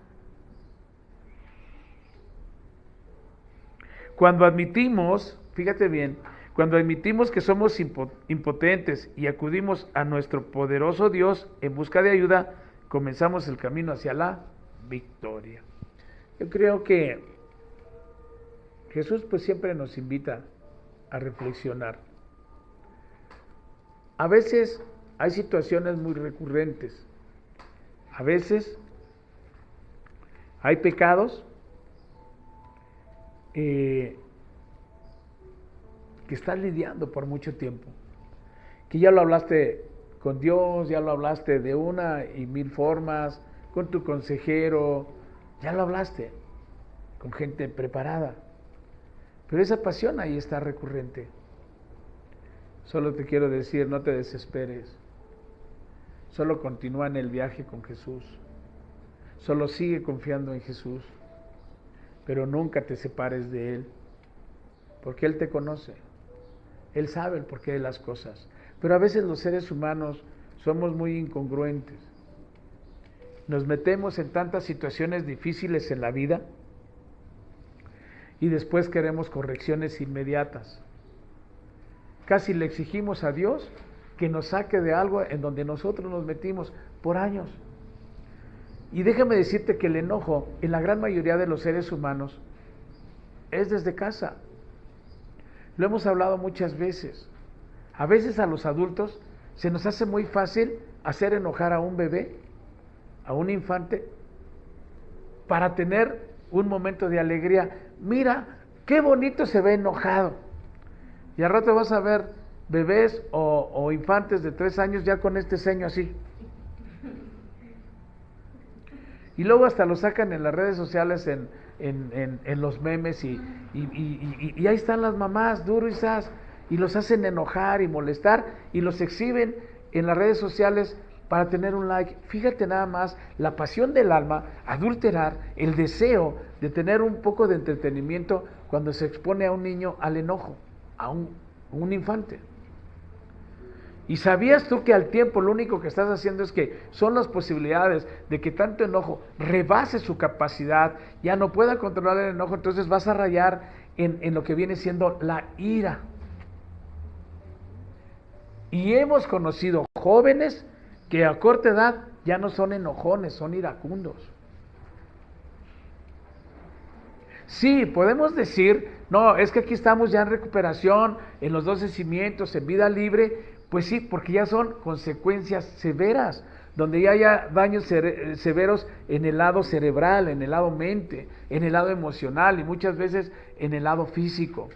Cuando admitimos, fíjate bien, cuando admitimos que somos impotentes y acudimos a nuestro poderoso Dios en busca de ayuda, comenzamos el camino hacia la victoria. Yo creo que Jesús pues siempre nos invita a reflexionar. A veces hay situaciones muy recurrentes. A veces hay pecados que estás lidiando por mucho tiempo, que ya lo hablaste con Dios, ya lo hablaste de una y mil formas, con tu consejero, ya lo hablaste con gente preparada, pero esa pasión ahí está recurrente. Solo te quiero decir, no te desesperes, solo continúa en el viaje con Jesús, solo sigue confiando en Jesús, pero nunca te separes de Él, porque Él te conoce, Él sabe el porqué de las cosas. Pero a veces los seres humanos somos muy incongruentes. Nos metemos en tantas situaciones difíciles en la vida y después queremos correcciones inmediatas. Casi le exigimos a Dios que nos saque de algo en donde nosotros nos metimos por años. Y déjame decirte que el enojo en la gran mayoría de los seres humanos es desde casa. Lo hemos hablado muchas veces. A veces a los adultos se nos hace muy fácil hacer enojar a un bebé, a un infante, para tener un momento de alegría. Mira, qué bonito se ve enojado. Y al rato vas a ver bebés o infantes de 3 años ya con este ceño así. Y luego hasta lo sacan en las redes sociales, en los memes, y ahí están las mamás, duro y zas, y los hacen enojar y molestar, y los exhiben en las redes sociales para tener un like. Fíjate nada más, la pasión del alma, adulterar, el deseo de tener un poco de entretenimiento cuando se expone a un niño al enojo, a un infante. ¿Y sabías tú que al tiempo lo único que estás haciendo es que son las posibilidades de que tanto enojo rebase su capacidad, ya no pueda controlar el enojo, entonces vas a rayar en lo que viene siendo la ira? Y hemos conocido jóvenes que a corta edad ya no son enojones, son iracundos. Sí, podemos decir, no, es que aquí estamos ya en recuperación, en los 12 cimientos, en vida libre. Pues sí, porque ya son consecuencias severas, donde ya haya daños severos en el lado cerebral, en el lado mente, en el lado emocional y muchas veces en el lado físico.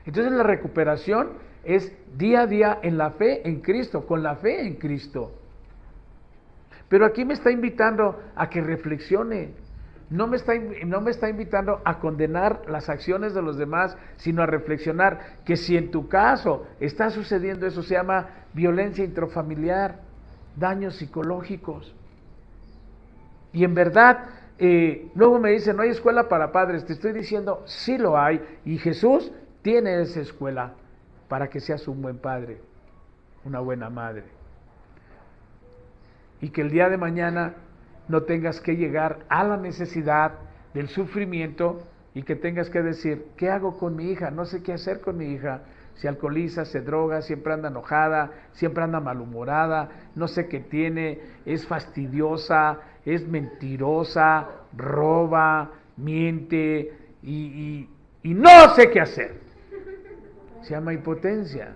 Entonces la recuperación es día a día en la fe en Cristo, con la fe en Cristo. Pero aquí me está invitando a que reflexione. No me está invitando a condenar las acciones de los demás, sino a reflexionar que si en tu caso está sucediendo eso, se llama violencia intrafamiliar, daños psicológicos. Y en verdad, luego me dicen, no hay escuela para padres. Te estoy diciendo, sí lo hay, y Jesús tiene esa escuela para que seas un buen padre, una buena madre. Y que el día de mañana no tengas que llegar a la necesidad del sufrimiento y que tengas que decir, ¿qué hago con mi hija? No sé qué hacer con mi hija. Se alcoholiza, se droga, siempre anda enojada, siempre anda malhumorada, no sé qué tiene, es fastidiosa, es mentirosa, roba, miente y no sé qué hacer. Se llama impotencia.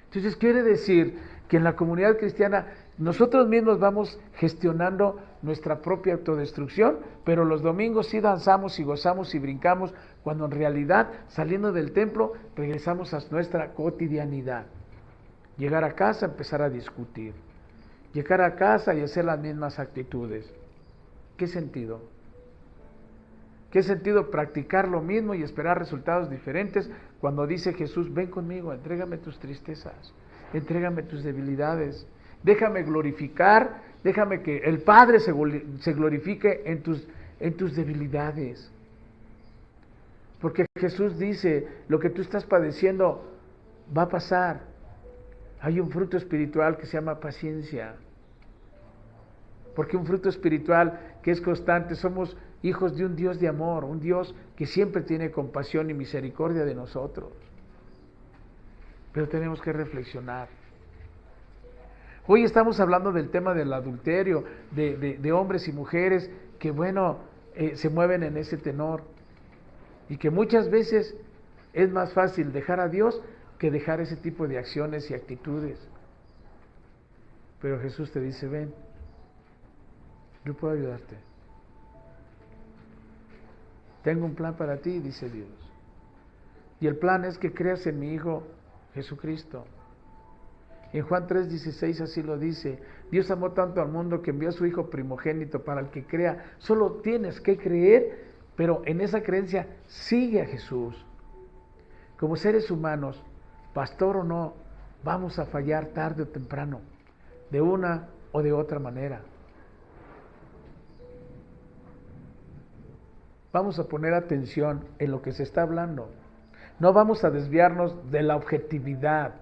Entonces quiere decir que en la comunidad cristiana nosotros mismos vamos gestionando nuestra propia autodestrucción, pero los domingos sí danzamos y gozamos y brincamos, cuando en realidad, saliendo del templo, regresamos a nuestra cotidianidad. Llegar a casa, empezar a discutir. Llegar a casa y hacer las mismas actitudes. ¿Qué sentido? ¿Qué sentido practicar lo mismo y esperar resultados diferentes cuando dice Jesús, ven conmigo, entrégame tus tristezas, entrégame tus debilidades? Déjame glorificar, déjame que el Padre se glorifique en tus debilidades. Porque Jesús dice, lo que tú estás padeciendo va a pasar. Hay un fruto espiritual que se llama paciencia. Porque un fruto espiritual que es constante, somos hijos de un Dios de amor, un Dios que siempre tiene compasión y misericordia de nosotros. Pero tenemos que reflexionar. Hoy estamos hablando del tema del adulterio, de hombres y mujeres que, se mueven en ese tenor. Y que muchas veces es más fácil dejar a Dios que dejar ese tipo de acciones y actitudes. Pero Jesús te dice, ven, yo puedo ayudarte. Tengo un plan para ti, dice Dios. Y el plan es que creas en mi Hijo Jesucristo. En Juan 3:16 así lo dice, Dios amó tanto al mundo que envió a su Hijo primogénito para el que crea. Solo tienes que creer, pero en esa creencia sigue a Jesús. Como seres humanos, pastor o no, vamos a fallar tarde o temprano, de una o de otra manera. Vamos a poner atención en lo que se está hablando. No vamos a desviarnos de la objetividad,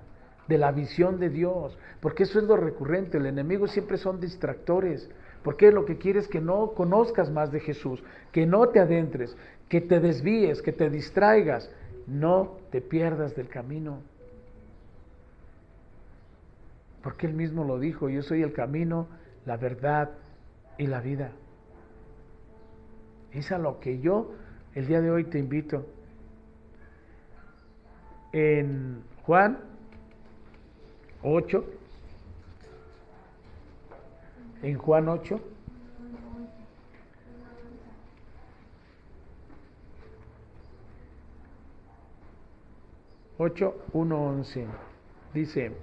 de la visión de Dios, porque eso es lo recurrente. El enemigo siempre son distractores, porque lo que quiere es que no conozcas más de Jesús, que no te adentres, que te desvíes, que te distraigas, no te pierdas del camino. Porque él mismo lo dijo, yo soy el camino, la verdad y la vida. Es a lo que yo el día de hoy te invito. En Juan 8, en Juan 8, Ocho, 1, 11, dice: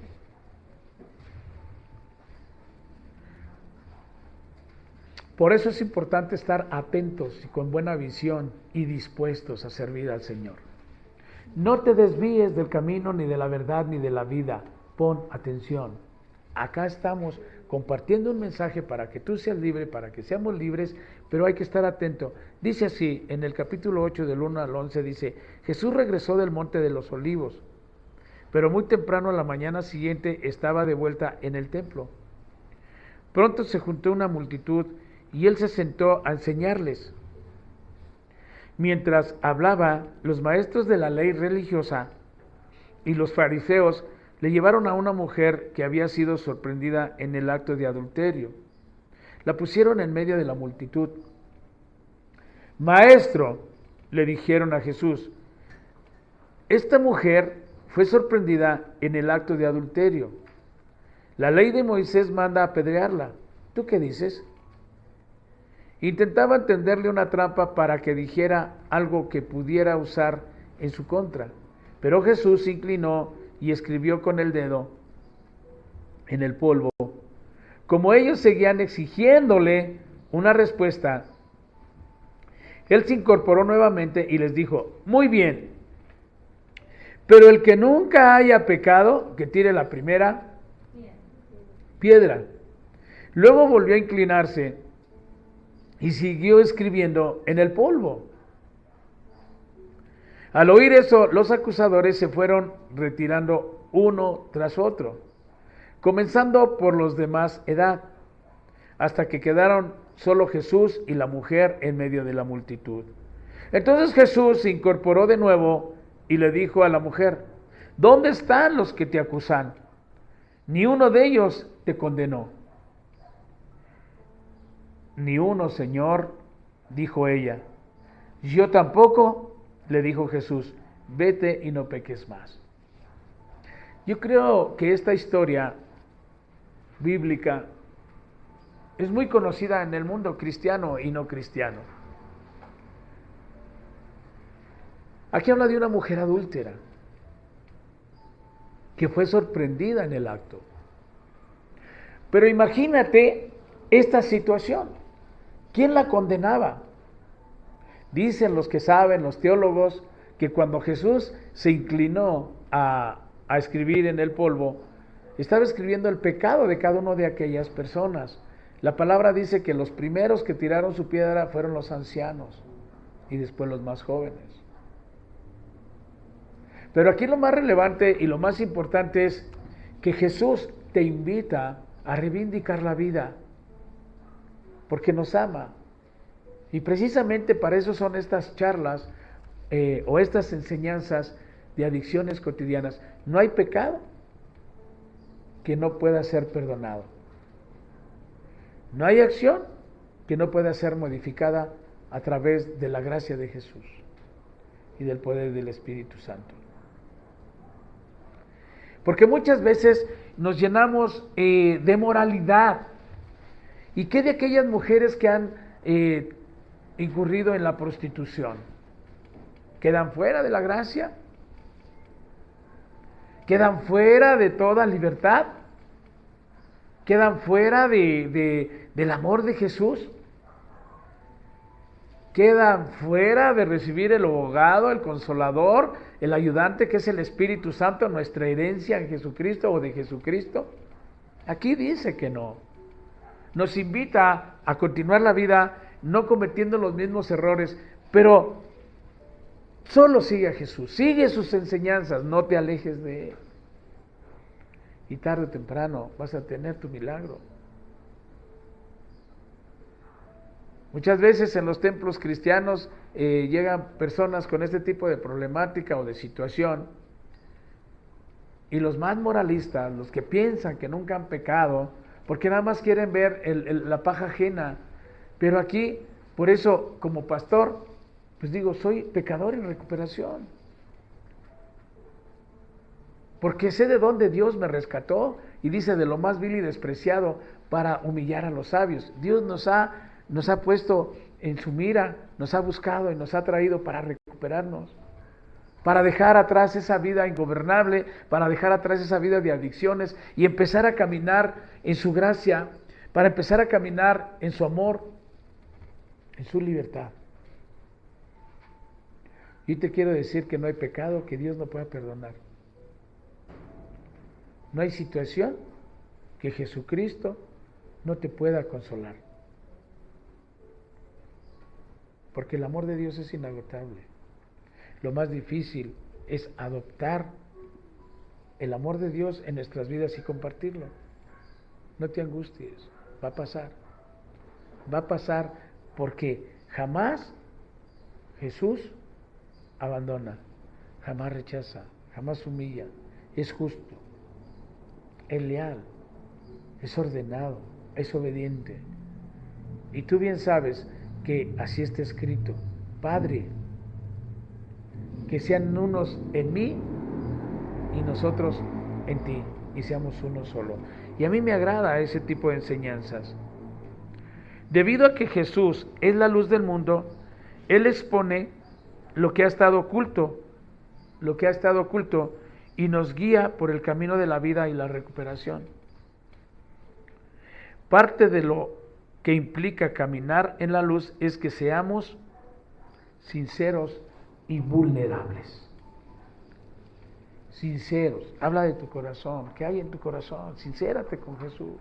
por eso es importante estar atentos y con buena visión y dispuestos a servir al Señor. No te desvíes del camino, ni de la verdad, ni de la vida. Pon atención. Acá estamos compartiendo un mensaje para que tú seas libre, para que seamos libres, pero hay que estar atento. Dice así, en el capítulo 8 del 1 al 11, dice: Jesús regresó del monte de los olivos, pero muy temprano a la mañana siguiente estaba de vuelta en el templo. Pronto se juntó una multitud y él se sentó a enseñarles. Mientras hablaba, los maestros de la ley religiosa y los fariseos le llevaron a una mujer que había sido sorprendida en el acto de adulterio. La pusieron en medio de la multitud. Maestro, le dijeron a Jesús, esta mujer fue sorprendida en el acto de adulterio. La ley de Moisés manda apedrearla. ¿Tú qué dices? Intentaba tenderle una trampa para que dijera algo que pudiera usar en su contra. Pero Jesús se inclinó y escribió con el dedo en el polvo. Como ellos seguían exigiéndole una respuesta, él se incorporó nuevamente y les dijo: muy bien, pero el que nunca haya pecado, que tire la primera piedra. Luego volvió a inclinarse y siguió escribiendo en el polvo. Al oír eso, los acusadores se fueron retirando uno tras otro, comenzando por los de más edad, hasta que quedaron solo Jesús y la mujer en medio de la multitud. Entonces Jesús se incorporó de nuevo y le dijo a la mujer: ¿dónde están los que te acusan? Ni uno de ellos te condenó. Ni uno, Señor, dijo ella. Yo tampoco, le dijo Jesús. Vete y no peques más. Yo creo que esta historia bíblica es muy conocida en el mundo cristiano y no cristiano. Aquí habla de una mujer adúltera que fue sorprendida en el acto. Pero imagínate esta situación. ¿Quién la condenaba? Dicen los que saben, los teólogos, que cuando Jesús se inclinó a escribir en el polvo, estaba escribiendo el pecado de cada una de aquellas personas. La palabra dice que los primeros que tiraron su piedra fueron los ancianos y después los más jóvenes. Pero aquí lo más relevante y lo más importante es que Jesús te invita a reivindicar la vida, porque nos ama. Y precisamente para eso son estas charlas o estas enseñanzas de adicciones cotidianas. No hay pecado que no pueda ser perdonado. No hay acción que no pueda ser modificada a través de la gracia de Jesús y del poder del Espíritu Santo. Porque muchas veces nos llenamos de moralidad. ¿Y qué de aquellas mujeres que han incurrido en la prostitución? ¿Quedan fuera de la gracia? ¿Quedan fuera de toda libertad? ¿Quedan fuera del amor de Jesús? ¿Quedan fuera de recibir el abogado, el consolador, el ayudante que es el Espíritu Santo, nuestra herencia en Jesucristo o de Jesucristo? Aquí dice que no. Nos invita a continuar la vida no cometiendo los mismos errores, pero solo sigue a Jesús, sigue sus enseñanzas, no te alejes de Él. Y tarde o temprano vas a tener tu milagro. Muchas veces en los templos cristianos llegan personas con este tipo de problemática o de situación, y los más moralistas, los que piensan que nunca han pecado, porque nada más quieren ver la paja ajena. Pero aquí, por eso, como pastor, pues digo, soy pecador en recuperación. Porque sé de dónde Dios me rescató, y dice, de lo más vil y despreciado, para humillar a los sabios. Dios nos ha puesto en su mira, nos ha buscado y nos ha traído para recuperarnos, para dejar atrás esa vida ingobernable, para dejar atrás esa vida de adicciones y empezar a caminar en su gracia, para empezar a caminar en su amor, en su libertad. Y te quiero decir que no hay pecado que Dios no pueda perdonar. No hay situación que Jesucristo no te pueda consolar. Porque el amor de Dios es inagotable. Lo más difícil es adoptar el amor de Dios en nuestras vidas y compartirlo. No te angusties, va a pasar. Va a pasar porque jamás Jesús abandona, jamás rechaza, jamás humilla. Es justo, es leal, es ordenado, es obediente. Y tú bien sabes que así está escrito: Padre, que sean unos en mí y nosotros en ti, y seamos uno solo. Y a mí me agrada ese tipo de enseñanzas. Debido a que Jesús es la luz del mundo, Él expone lo que ha estado oculto, y nos guía por el camino de la vida y la recuperación. Parte de lo que implica caminar en la luz es que seamos sinceros y vulnerables. Sinceros, habla de tu corazón, ¿qué hay en tu corazón? Sincérate con Jesús.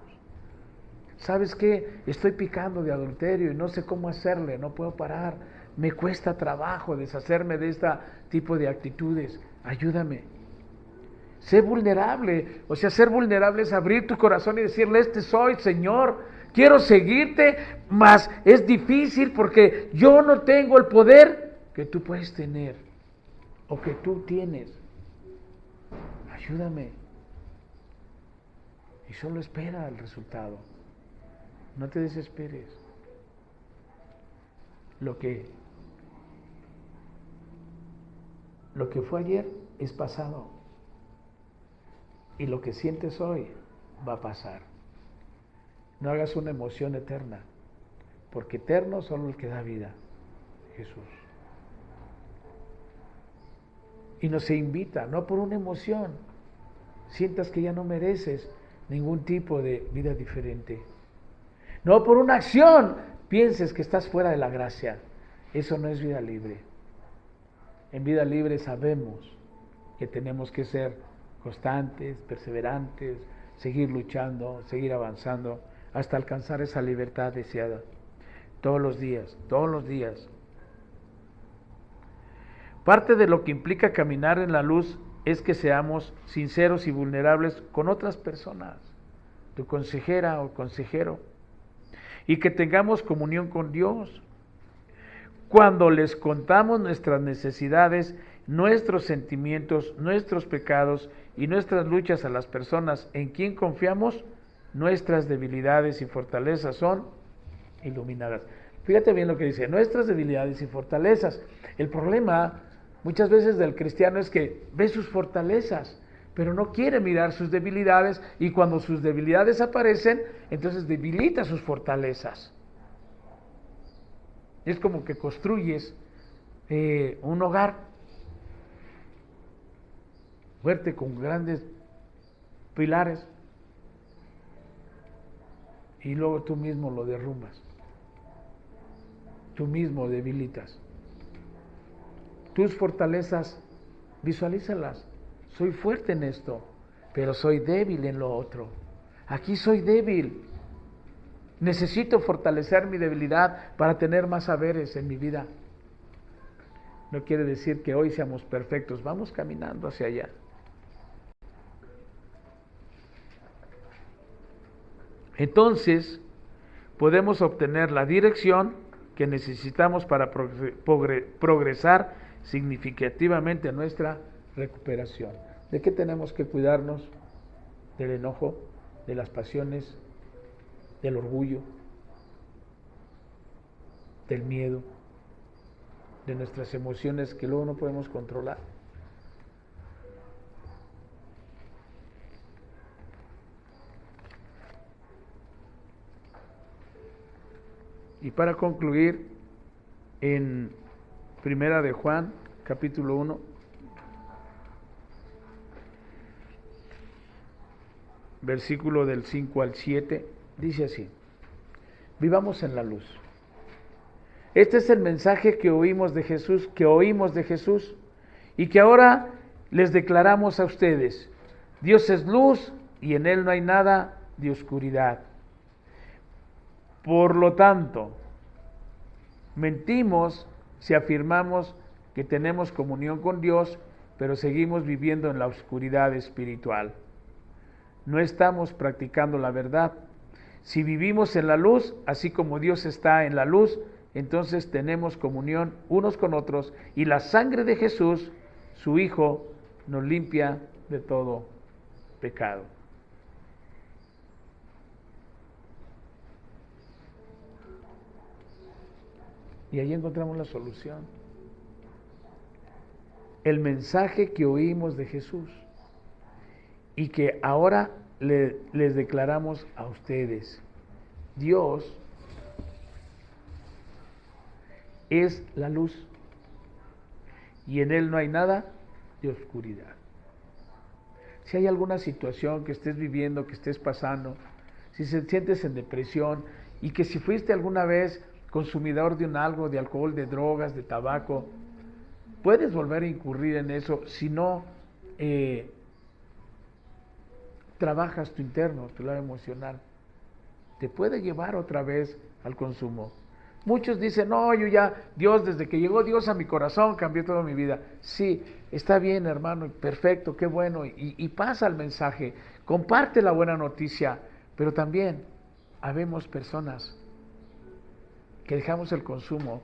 ¿Sabes qué? Estoy picando de adulterio y no sé cómo hacerle, no puedo parar, me cuesta trabajo deshacerme de este tipo de actitudes, ayúdame. Sé vulnerable, o sea, ser vulnerable es abrir tu corazón y decirle: este soy, Señor, quiero seguirte, mas es difícil porque yo no tengo el poder que tú puedes tener o que tú tienes. Ayúdame. Y solo espera el resultado. No te desesperes. Lo que fue ayer es pasado. Y lo que sientes hoy va a pasar. No hagas una emoción eterna, porque eterno solo el que da vida, Jesús. Y nos invita, no por una emoción, sientas que ya no mereces ningún tipo de vida diferente. No por una acción pienses que estás fuera de la gracia. Eso no es vida libre. En vida libre sabemos que tenemos que ser constantes, perseverantes, seguir luchando, seguir avanzando hasta alcanzar esa libertad deseada. Todos los días, todos los días. Parte de lo que implica caminar en la luz es que seamos sinceros y vulnerables con otras personas, tu consejera o consejero, y que tengamos comunión con Dios. Cuando les contamos nuestras necesidades, nuestros sentimientos, nuestros pecados y nuestras luchas a las personas en quien confiamos, nuestras debilidades y fortalezas son iluminadas. Fíjate bien lo que dice: nuestras debilidades y fortalezas. El problema muchas veces del cristiano es que ve sus fortalezas, pero no quiere mirar sus debilidades, y cuando sus debilidades aparecen, entonces debilita sus fortalezas. Es como que construyes un hogar fuerte con grandes pilares y luego tú mismo lo derrumbas, tú mismo debilitas. Tus fortalezas, visualízalas. Soy fuerte en esto, pero soy débil en lo otro. Aquí soy débil. Necesito fortalecer mi debilidad para tener más saberes en mi vida. No quiere decir que hoy seamos perfectos, vamos caminando hacia allá. Entonces, podemos obtener la dirección que necesitamos para progresar significativamente en nuestra recuperación. ¿De qué tenemos que cuidarnos? Del enojo, de las pasiones del orgullo, del miedo, de nuestras emociones que luego no podemos controlar. Y para concluir, en Primera de Juan, capítulo 1, versículo del 5 al 7, dice así: vivamos en la luz. Este es el mensaje que oímos de Jesús, y que ahora les declaramos a ustedes. Dios es luz y en Él no hay nada de oscuridad. Por lo tanto, mentimos si afirmamos que tenemos comunión con Dios, pero seguimos viviendo en la oscuridad espiritual. No estamos practicando la verdad. Si vivimos en la luz, así como Dios está en la luz, entonces tenemos comunión unos con otros, y la sangre de Jesús, su Hijo, nos limpia de todo pecado. Y ahí encontramos la solución. El mensaje que oímos de Jesús y que ahora les declaramos a ustedes. Dios es la luz y en Él no hay nada de oscuridad. Si hay alguna situación que estés viviendo, que estés pasando, si te sientes en depresión y que si fuiste alguna vez consumidor de algo, de alcohol, de drogas, de tabaco, puedes volver a incurrir en eso si no trabajas tu interno, tu lado emocional. Te puede llevar otra vez al consumo. Muchos dicen, no, yo ya, Dios, desde que llegó Dios a mi corazón, cambió toda mi vida. Sí, está bien, hermano, perfecto, qué bueno, y pasa el mensaje, comparte la buena noticia, pero también habemos personas que dejamos el consumo,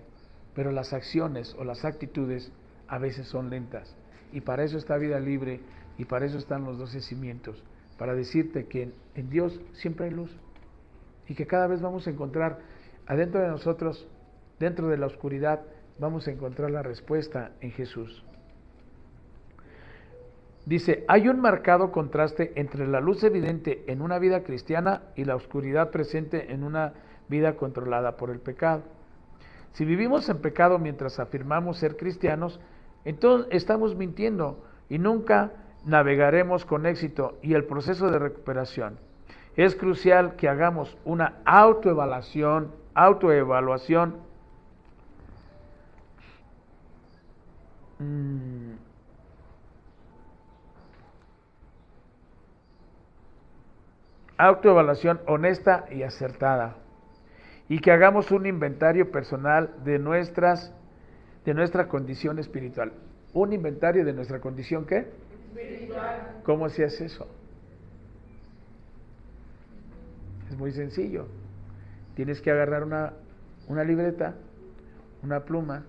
pero las acciones o las actitudes a veces son lentas. Y para eso está Vida Libre, y para eso están los 12 cimientos, para decirte que en Dios siempre hay luz, y que cada vez vamos a encontrar adentro de nosotros, dentro de la oscuridad, vamos a encontrar la respuesta en Jesús. Dice, hay un marcado contraste entre la luz evidente en una vida cristiana y la oscuridad presente en una vida controlada por el pecado. Si vivimos en pecado mientras afirmamos ser cristianos, entonces estamos mintiendo y nunca navegaremos con éxito y el proceso de recuperación. Es crucial que hagamos una autoevaluación honesta y acertada, y que hagamos un inventario personal de nuestra condición espiritual. ¿Un inventario de nuestra condición qué? Espiritual. ¿Cómo se hace eso? Es muy sencillo. Tienes que agarrar una libreta, una pluma,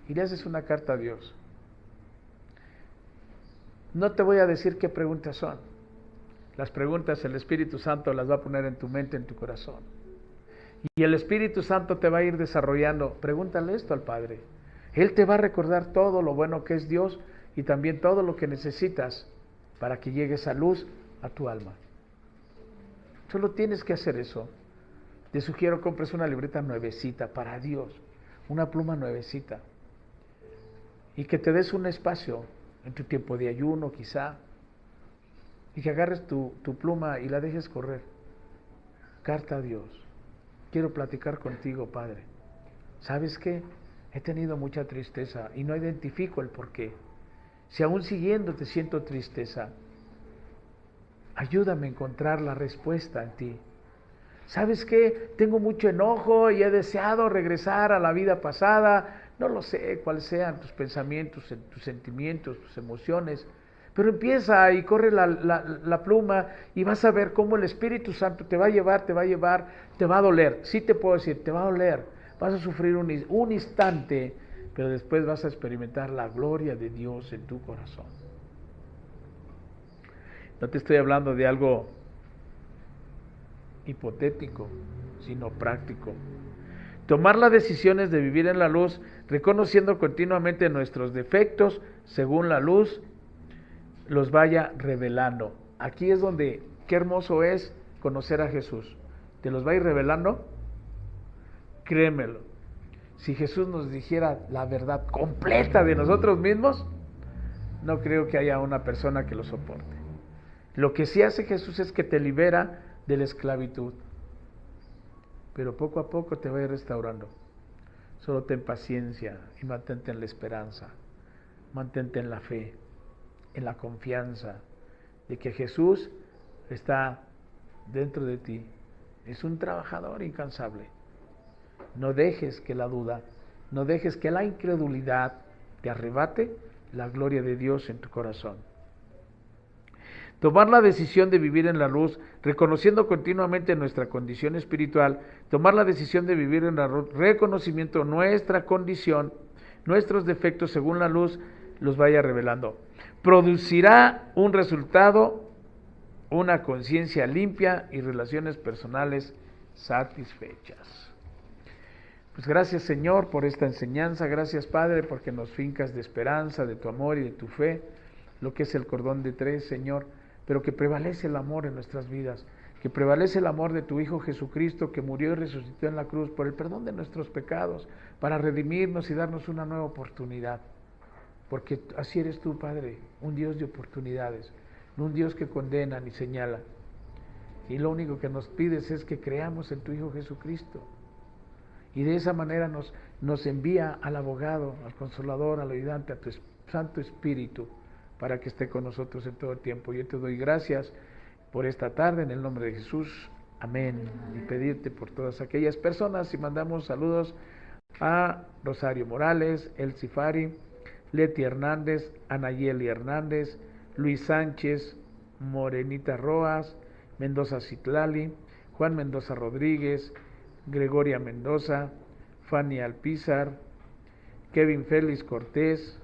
y le haces una carta a Dios. No te voy a decir qué preguntas son. Las preguntas el Espíritu Santo las va a poner en tu mente, en tu corazón. Y el Espíritu Santo te va a ir desarrollando. Pregúntale esto al Padre. Él te va a recordar todo lo bueno que es Dios y también todo lo que necesitas para que llegue esa luz a tu alma. Solo tienes que hacer eso. Te sugiero compres una libreta nuevecita para Dios, una pluma nuevecita, y que te des un espacio en tu tiempo de ayuno quizá, y que agarres tu pluma y la dejes correr. Carta a Dios. Quiero platicar contigo, Padre. ¿Sabes qué? He tenido mucha tristeza y no identifico el por qué. Si aún siguiéndote siento tristeza, ayúdame a encontrar la respuesta en ti. ¿Sabes qué? Tengo mucho enojo y he deseado regresar a la vida pasada. No lo sé cuáles sean tus pensamientos, tus sentimientos, tus emociones. Pero empieza y corre la pluma y vas a ver cómo el Espíritu Santo te va a llevar, te va a doler. Sí te puedo decir, te va a doler. Vas a sufrir un instante, pero después vas a experimentar la gloria de Dios en tu corazón. No te estoy hablando de algo hipotético, sino práctico. Tomar las decisiones de vivir en la luz, reconociendo continuamente nuestros defectos, según la luz los vaya revelando. Aquí es donde, qué hermoso es conocer a Jesús. ¿Te los va a ir revelando? Créemelo. Si Jesús nos dijera la verdad completa de nosotros mismos, no creo que haya una persona que lo soporte. Lo que sí hace Jesús es que te libera de la esclavitud, pero poco a poco te va a ir restaurando. Solo ten paciencia y mantente en la esperanza, mantente en la fe, en la confianza de que Jesús está dentro de ti. Es un trabajador incansable. No dejes que la duda, no dejes que la incredulidad te arrebate la gloria de Dios en tu corazón. Tomar la decisión de vivir en la luz, reconociendo continuamente nuestra condición espiritual, tomar la decisión de vivir en la luz, reconocimiento nuestra condición, nuestros defectos según la luz los vaya revelando. Producirá un resultado, una conciencia limpia y relaciones personales satisfechas. Pues gracias, Señor, por esta enseñanza. Gracias, Padre, porque nos fincas de esperanza, de tu amor y de tu fe, lo que es el cordón de tres, Señor, pero que prevalece el amor en nuestras vidas, que prevalece el amor de tu Hijo Jesucristo, que murió y resucitó en la cruz por el perdón de nuestros pecados, para redimirnos y darnos una nueva oportunidad. Porque así eres tú, Padre, un Dios de oportunidades, no un Dios que condena ni señala. Y lo único que nos pides es que creamos en tu Hijo Jesucristo. Y de esa manera nos envía al abogado, al consolador, al ayudante, a tu Santo Espíritu, para que esté con nosotros en todo el tiempo. Yo te doy gracias por esta tarde, en el nombre de Jesús. Amén. Y pedirte por todas aquellas personas, y mandamos saludos a Rosario Morales, Elsie Fari, Leti Hernández, Anayeli Hernández, Luis Sánchez, Morenita Roas, Mendoza Citlali, Juan Mendoza Rodríguez, Gregoria Mendoza, Fanny Alpizar, Kevin Félix Cortés,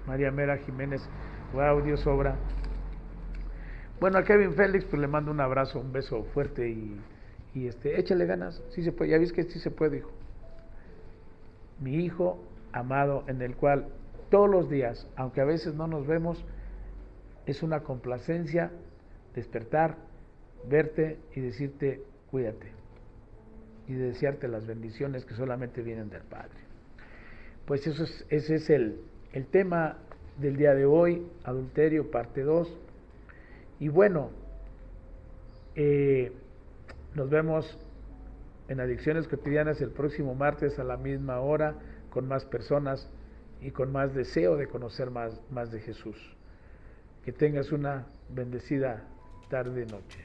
María Mera Jiménez. Wow, Dios obra. Bueno, a Kevin Félix pues le mando un abrazo, un beso fuerte y échale ganas, sí se puede, ya viste que sí se puede, hijo. Mi hijo amado, en el cual todos los días, aunque a veces no nos vemos, es una complacencia despertar, verte y decirte cuídate, y desearte las bendiciones que solamente vienen del Padre. Pues ese es el tema del día de hoy, adulterio, parte 2. Y bueno, nos vemos en Adicciones Cotidianas el próximo martes a la misma hora, con más personas y con más deseo de conocer más de Jesús. Que tengas una bendecida tarde-noche.